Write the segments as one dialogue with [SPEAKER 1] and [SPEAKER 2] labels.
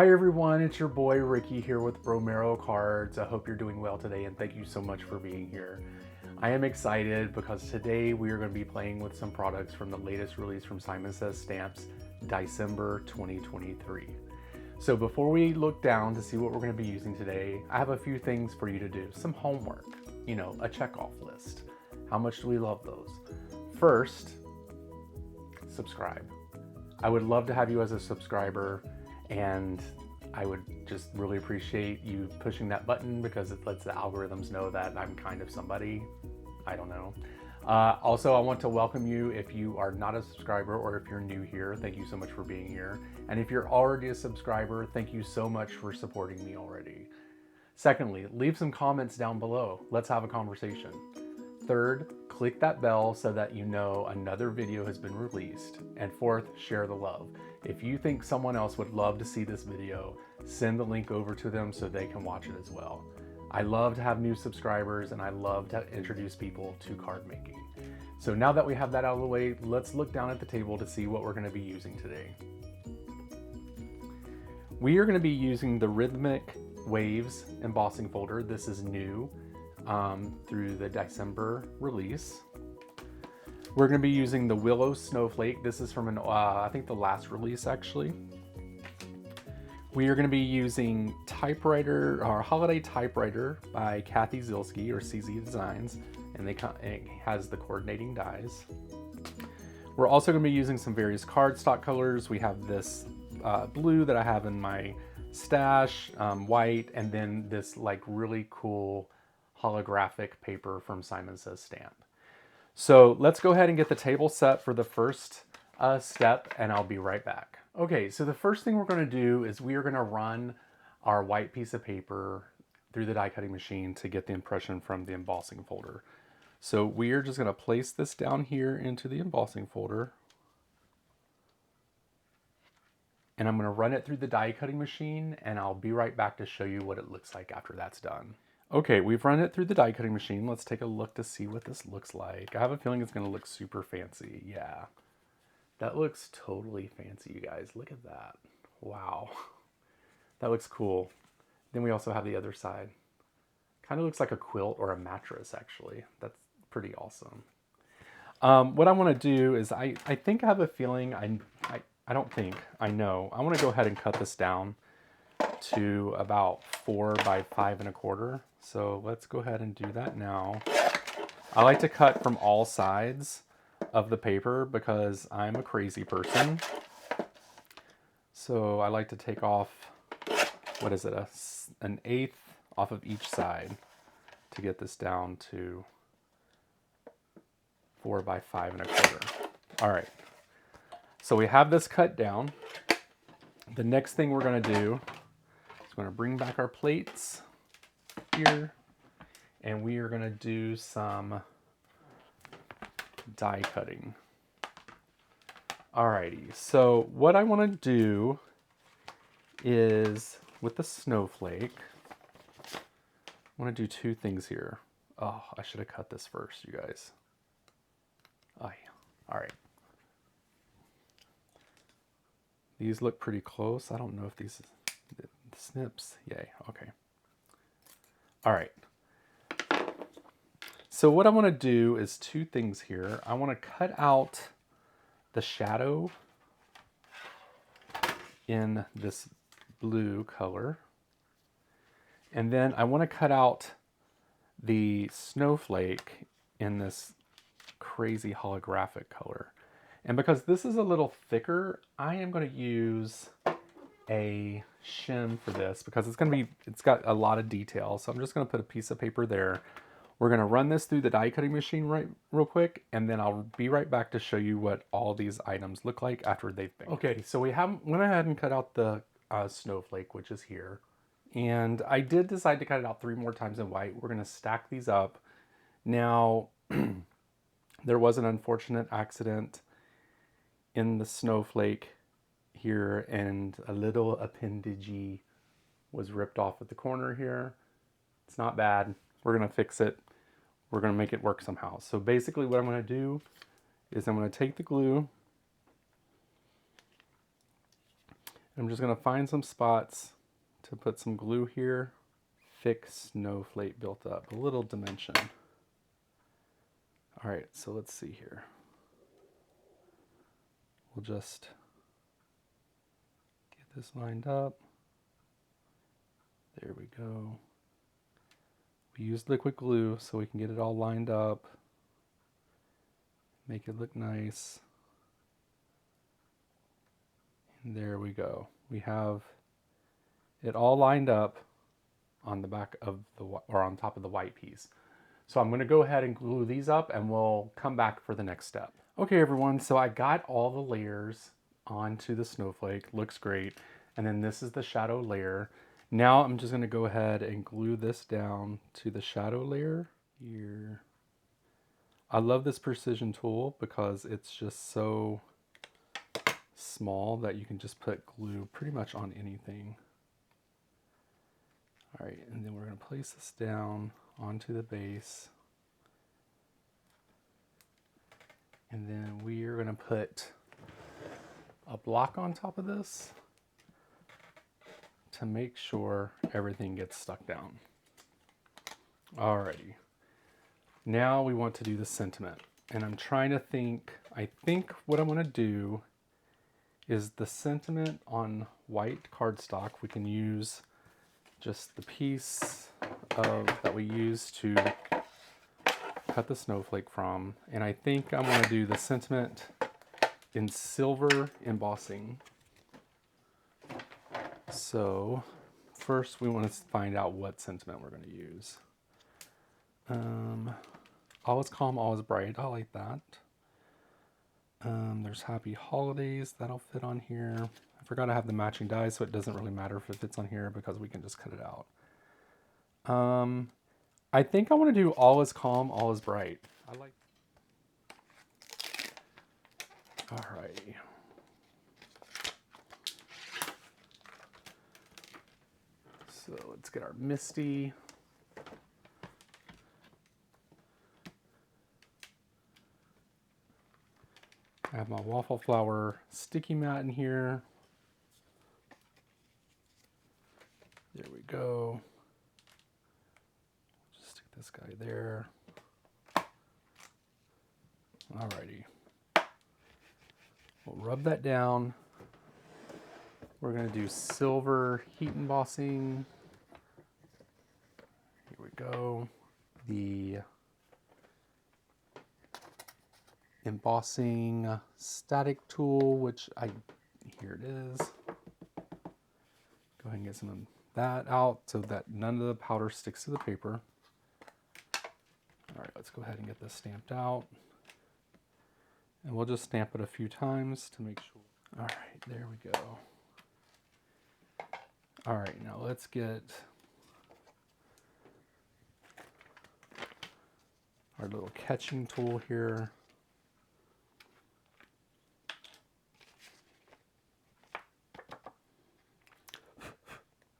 [SPEAKER 1] Hi everyone, it's your boy Ricky here with Romero Cards. I hope you're doing well today and thank you so much for being here. I am excited because today we are going to be playing with some products from the latest release from Simon Says Stamps, DieCember 2023. So before we look down to see what we're going to be using today, I have a few things for you to do. Some homework, you know, a checkoff list. How much do we love those? First, subscribe. I would love to have you as a subscriber, and I would just really appreciate you pushing that button because it lets the algorithms know that I'm kind of somebody. I don't know. Also, I want to welcome you if you are not a subscriber or if you're new here. Thank you so much for being here. And if you're already a subscriber, thank you so much for supporting me already. Secondly, leave some comments down below. Let's have a conversation. Third, click that bell so that you know another video has been released. And fourth, share the love. If you think someone else would love to see this video, send the link over to them so they can watch it as well. I love to have new subscribers and I love to introduce people to card making. So now that we have that out of the way, let's look down at the table to see what we're going to be using today. We are going to be using the Rhythmic Waves embossing folder. This is new through the DieCember release. We're going to be using the Willow Snowflake. This is from an, I think the last release actually. We are going to be using Typewriter, or Holiday Typewriter by Kathy Zilski or CZ Designs, and it has the coordinating dies. We're also going to be using some various cardstock colors. We have this blue that I have in my stash, white, and then this like really cool holographic paper from Simon Says Stamp. So let's go ahead and get the table set for the first step, and I'll be right back. Okay, so the first thing we're going to do is we are going to run our white piece of paper through the die cutting machine to get the impression from the embossing folder. So we are just going to place this down here into the embossing folder. And I'm going to run it through the die cutting machine, and I'll be right back to show you what it looks like after that's done. Okay, we've run it through the die cutting machine. Let's take a look to see what this looks like. I have a feeling it's going to look super fancy. Yeah. That looks totally fancy, you guys. Look at that. Wow. That looks cool. Then we also have the other side. Kind of looks like a quilt or a mattress, actually. That's pretty awesome. What I want to do is, I think I have a feeling, I don't think, I know. I want to go ahead and cut this down to about 4 by 5 1/4. So let's go ahead and do that now. I like to cut from all sides of the paper because I'm a crazy person. So I like to take off, what is it, an 1/8 off of each side to get this down to 4 by 5 1/4. All right, so we have this cut down. The next thing we're going to do is going to bring back our plates here, and we are going to do some die cutting. Alrighty, so what I want to do is with the snowflake, I want to do 2 things here. Oh, I should have cut this first, you guys. Oh, yeah. All right. These look pretty close. I don't know if these the snips. Yay. Okay. All right. So what I want to do is 2 things here. I want to cut out the shadow in this blue color. And then I want to cut out the snowflake in this crazy holographic color. And because this is a little thicker, I am going to use a shim for this because it's got a lot of detail. So I'm just going to put a piece of paper there. We're going to run this through the die cutting machine real quick, and then I'll be right back to show you what all these items look like after they've been. Okay, so we went ahead and cut out the snowflake, which is here. And I did decide to cut it out 3 more times in white. We're going to stack these up. Now, there was an unfortunate accident in the snowflake here, and a little appendage was ripped off at the corner here. It's not bad. We're going to fix it. We're going to make it work somehow. So basically what I'm going to do is I'm going to take the glue I'm just gonna find some spots to put some glue here. Thick snowflake built up, a little dimension. All right, so let's see here. We'll just get this lined up. There we go. We used liquid glue so we can get it all lined up. Make it look nice. And there we go. We have it all lined up on the back of the, or on top of the white piece. So I'm gonna go ahead and glue these up and we'll come back for the next step. Okay everyone, so I got all the layers onto the snowflake, looks great. And then this is the shadow layer. Now I'm just gonna go ahead and glue this down to the shadow layer here. I love this precision tool because it's just so small that you can just put glue pretty much on anything. All right, and then we're gonna place this down onto the base. And then we are gonna put a block on top of this to make sure everything gets stuck down. Alrighty, now we want to do the sentiment. And I'm trying to think, I think what I'm gonna do is the sentiment on white cardstock. We can use just the piece that we used to cut the snowflake from. And I think I'm gonna do the sentiment in silver embossing. So first we want to find out what sentiment we're going to use. All is calm, all is bright. I like that. There's happy holidays. That'll fit on here. I forgot I have the matching dies, so it doesn't really matter if it fits on here because we can just cut it out. I think I want to do all is calm, all is bright. I like. Alrighty. So let's get our MISTI. I have my waffle flower sticky mat in here. There we go. Just stick this guy there. Alrighty. We'll rub that down. We're going to do silver heat embossing. Here we go. The embossing static tool, which here it is. Go ahead and get some of that out so that none of the powder sticks to the paper. All right, let's go ahead and get this stamped out. And we'll just stamp it a few times to make sure. All right, there we go. All right, now let's get our little catching tool here.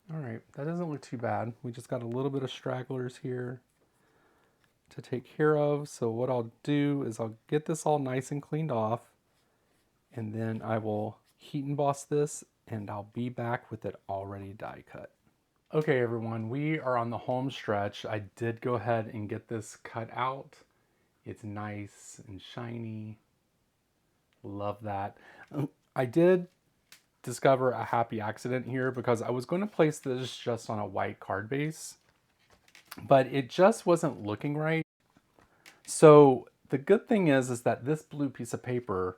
[SPEAKER 1] All right, that doesn't look too bad. We just got a little bit of stragglers here to take care of. So what I'll do is I'll get this all nice and cleaned off, and then I will heat emboss this, and I'll be back with it already die cut. Okay everyone, we are on the home stretch. I did go ahead and get this cut out. It's nice and shiny. Love that. I did discover a happy accident here because I was going to place this just on a white card base, but it just wasn't looking right. So the good thing is that this blue piece of paper,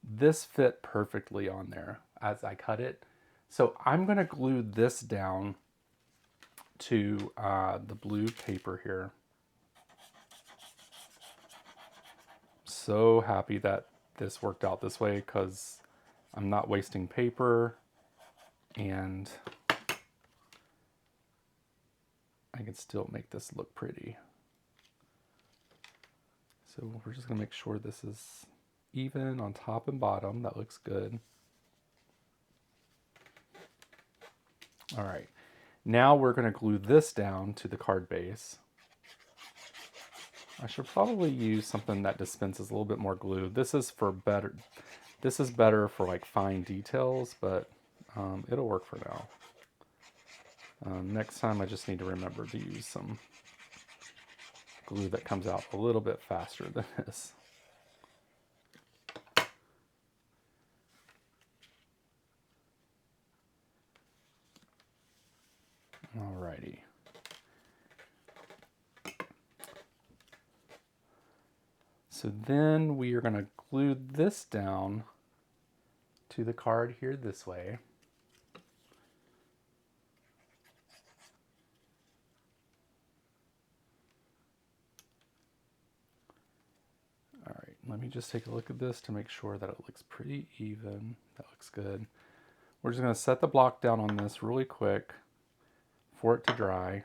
[SPEAKER 1] this fit perfectly on there as I cut it. So I'm going to glue this down to the blue paper here. So happy that this worked out this way because I'm not wasting paper and I can still make this look pretty. So we're just going to make sure this is even on top and bottom. That looks good. All right, now we're going to glue this down to the card base. I should probably use something that dispenses a little bit more glue. This is for better. This is better for like fine details, but It'll work for now. Next time I just need to remember to use some glue that comes out a little bit faster than this. Alrighty. So then we are going to glue this down to the card here this way. All right, let me just take a look at this to make sure that it looks pretty even. That looks good. We're just going to set the block down on this really quick for it to dry,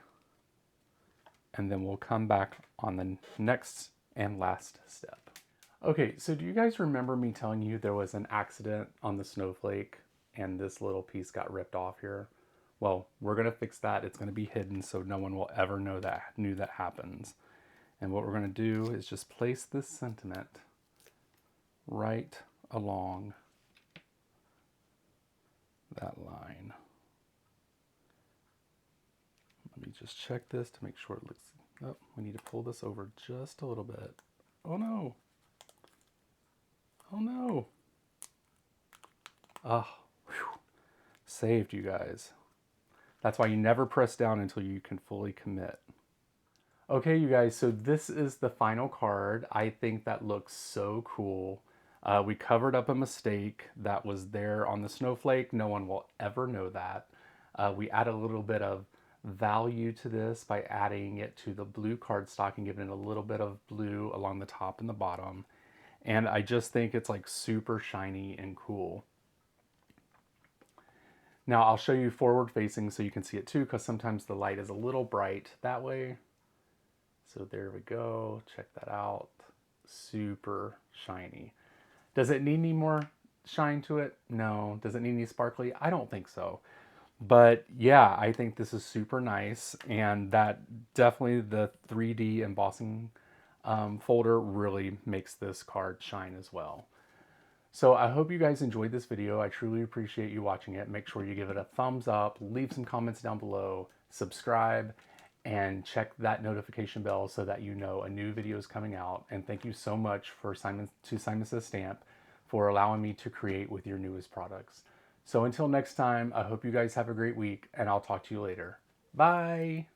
[SPEAKER 1] and then we'll come back on the next and last step. Okay, so do you guys remember me telling you there was an accident on the Snowflake and this little piece got ripped off here? Well, we're gonna fix that. It's gonna be hidden so no one will ever know that happens. And what we're gonna do is just place this sentiment right along that line. Let me just check this to make sure it looks, oh, we need to pull this over just a little bit. Oh no. Oh no. Ah, oh, saved you guys. That's why you never press down until you can fully commit. Okay, you guys, so this is the final card. I think that looks so cool. We covered up a mistake that was there on the Snowflake. No one will ever know that. We added a little bit of value to this by adding it to the blue cardstock and giving it a little bit of blue along the top and the bottom. And I just think it's like super shiny and cool. Now I'll show you forward facing so you can see it too, because sometimes the light is a little bright that way. So there we go, check that out. Super shiny. Does it need any more shine to it? No. Does it need any sparkly? I don't think so. But yeah, I think this is super nice, and that definitely the 3D embossing folder really makes this card shine as well. So I hope you guys enjoyed this video. I truly appreciate you watching it. Make sure you give it a thumbs up, leave some comments down below, subscribe, and check that notification bell so that you know a new video is coming out. And thank you so much for Simon Says Stamp for allowing me to create with your newest products. So until next time, I hope you guys have a great week, and I'll talk to you later. Bye!